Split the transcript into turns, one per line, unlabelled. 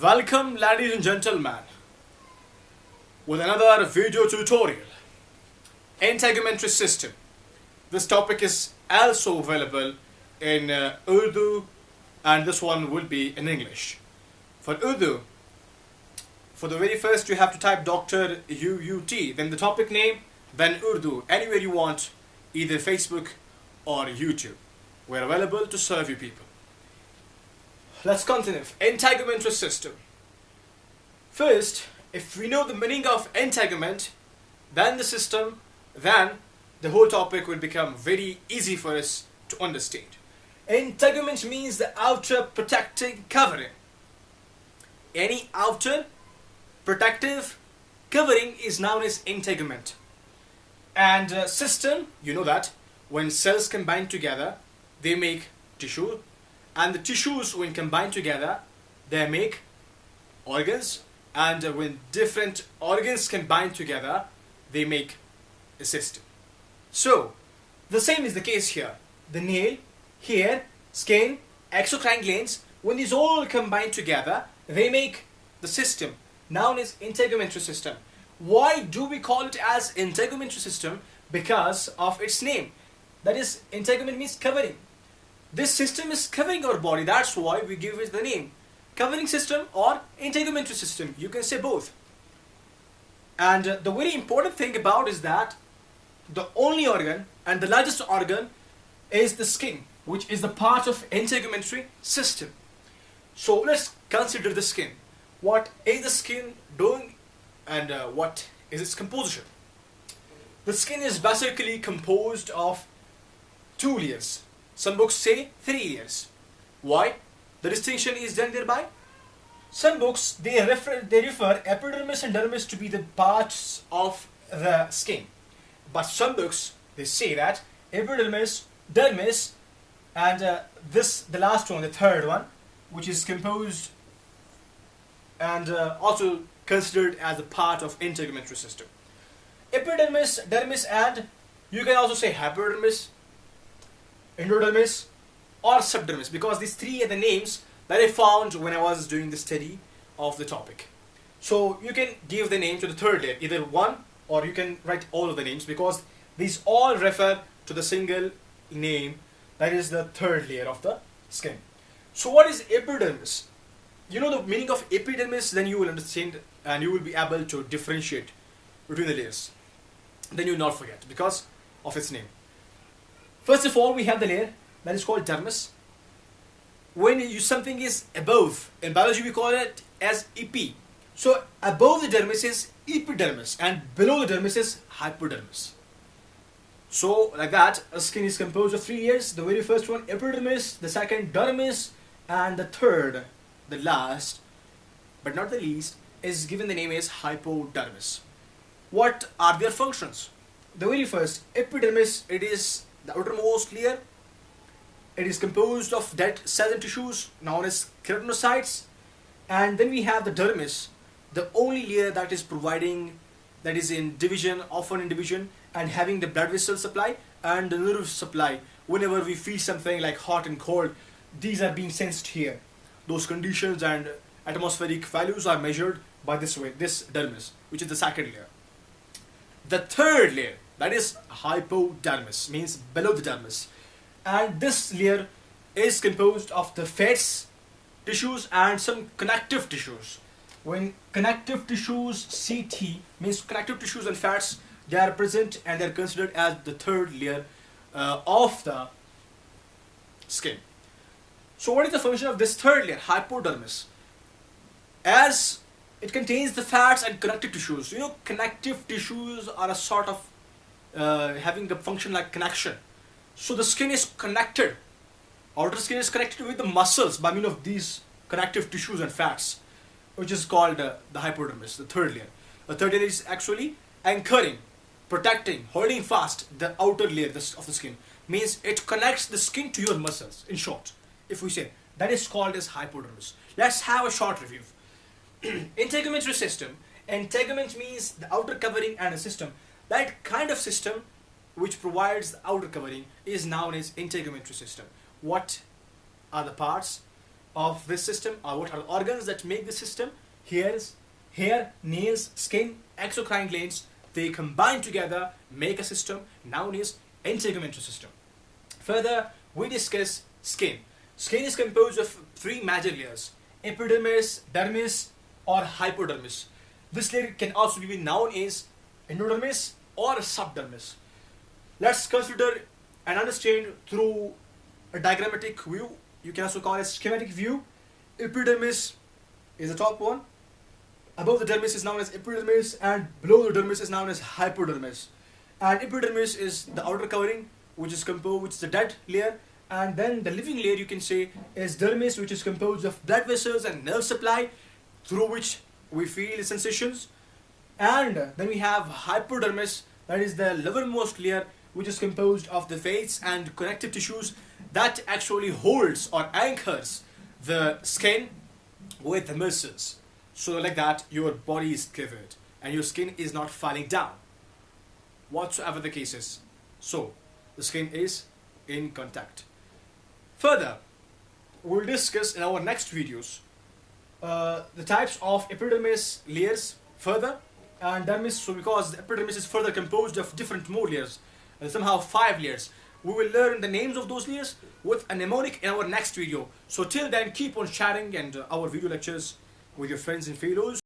Welcome ladies and gentlemen with another video tutorial. Integumentary system. This topic is also available in Urdu and this one will be in English. For Urdu, for the very first you have to type Dr UUT, then the topic name, then Urdu, anywhere you want, either Facebook or YouTube. We're available to serve you people. Let's continue. Integumentary system. First, if we know the meaning of integument, then the system, then the whole topic will become very easy for us to understand. Integument means the outer protecting covering. Any outer protective covering is known as integument. And system, you know that when cells combine together, they make tissue. And the tissues, when combined together, they make organs. And when different organs combine together, they make a system. So, the same is the case here. The nail, hair, skin, exocrine glands, when these all combine together, they make the system known as integumentary system. Why do we call it as integumentary system? Because of its name. That is, integument means covering. This system is covering our body, that's why we give it the name. Covering system or integumentary system, you can say both. And the very important thing about is that the only organ and the largest organ is the skin, which is the part of integumentary system. So let's consider the skin. What is the skin doing and what is its composition? The skin is basically composed of 2 layers. Some books say 3 layers. Why? The distinction is done thereby. Some books they refer epidermis and dermis to be the parts of the skin. But some books they say that epidermis, dermis, and the last one, the third one, which is composed and also considered as a part of integumentary system. Epidermis, dermis, and you can also say hypodermis, endodermis, or subdermis, because these 3 are the names that I found when I was doing the study of the topic. So you can give the name to the 3rd layer, either one or you can write all of the names, because these all refer to the single name, that is the 3rd layer of the skin. So what is epidermis? You know the meaning of epidermis, then you will understand and you will be able to differentiate between the layers. Then you will not forget because of its name. First of all, we have the layer that is called dermis. When something is above, in biology we call it as epi. So above the dermis is epidermis and below the dermis is hypodermis. So like that, a skin is composed of 3 layers. The very first one epidermis, the second dermis, and the third, the last but not the least, is given the name as hypodermis. What are their functions? The very first, epidermis, it is the outermost layer. It is composed of dead cells and tissues known as keratinocytes. And then we have the dermis, the only layer that is providing, that is in division, often in division, and having the blood vessel supply and the nerve supply. Whenever we feel something like hot and cold, these are being sensed here. Those conditions and atmospheric values are measured by this way, this dermis, which is the second layer. The third layer, that is hypodermis, means below the dermis. And this layer is composed of the fats, tissues, and some connective tissues. When connective tissues, CT, means connective tissues and fats, they are present and they are considered as the third layer of the skin. So what is the function of this third layer, hypodermis? As it contains the fats and connective tissues. You know, connective tissues are a sort of having a function like connection. So the skin is connected, outer skin is connected with the muscles by means of these connective tissues and fats, which is called the hypodermis, the third layer. The third layer is actually anchoring, protecting, holding fast the outer layer of the skin. Means it connects the skin to your muscles, in short. If we say, that is called as hypodermis. Let's have a short review. Integumentary system. Integument means the outer covering and a system. That kind of system which provides the outer covering is known as integumentary system. What are the parts? of this system, or what are the organs that make the system. Hair, nails, skin, exocrine glands, they combine together, make a system known as integumentary system. Further, we discuss skin. Skin is composed of three major layers: epidermis, dermis, or hypodermis. This layer can also be known as endodermis or subdermis. Let's consider and understand through a diagrammatic view. You can also call it schematic view. Epidermis is the top one. Above the dermis is known as epidermis, and below the dermis is known as hypodermis. And epidermis is the outer covering, which is the dead layer, and then the living layer, you can say, is dermis, which is composed of blood vessels and nerve supply through which we feel sensations. And then we have hypodermis, that is the lowermost layer, which is composed of the fats and connective tissues that actually holds or anchors the skin with the muscles. So like that, your body is covered and your skin is not falling down, whatsoever the case is. So the skin is in contact. Further, we'll discuss in our next videos the types of epidermis layers further, and dermis. So because the epidermis is further composed of different more layers, somehow 5 layers. We will learn the names of those layers with a mnemonic in our next video. So till then, keep on sharing and our video lectures with your friends and fellows.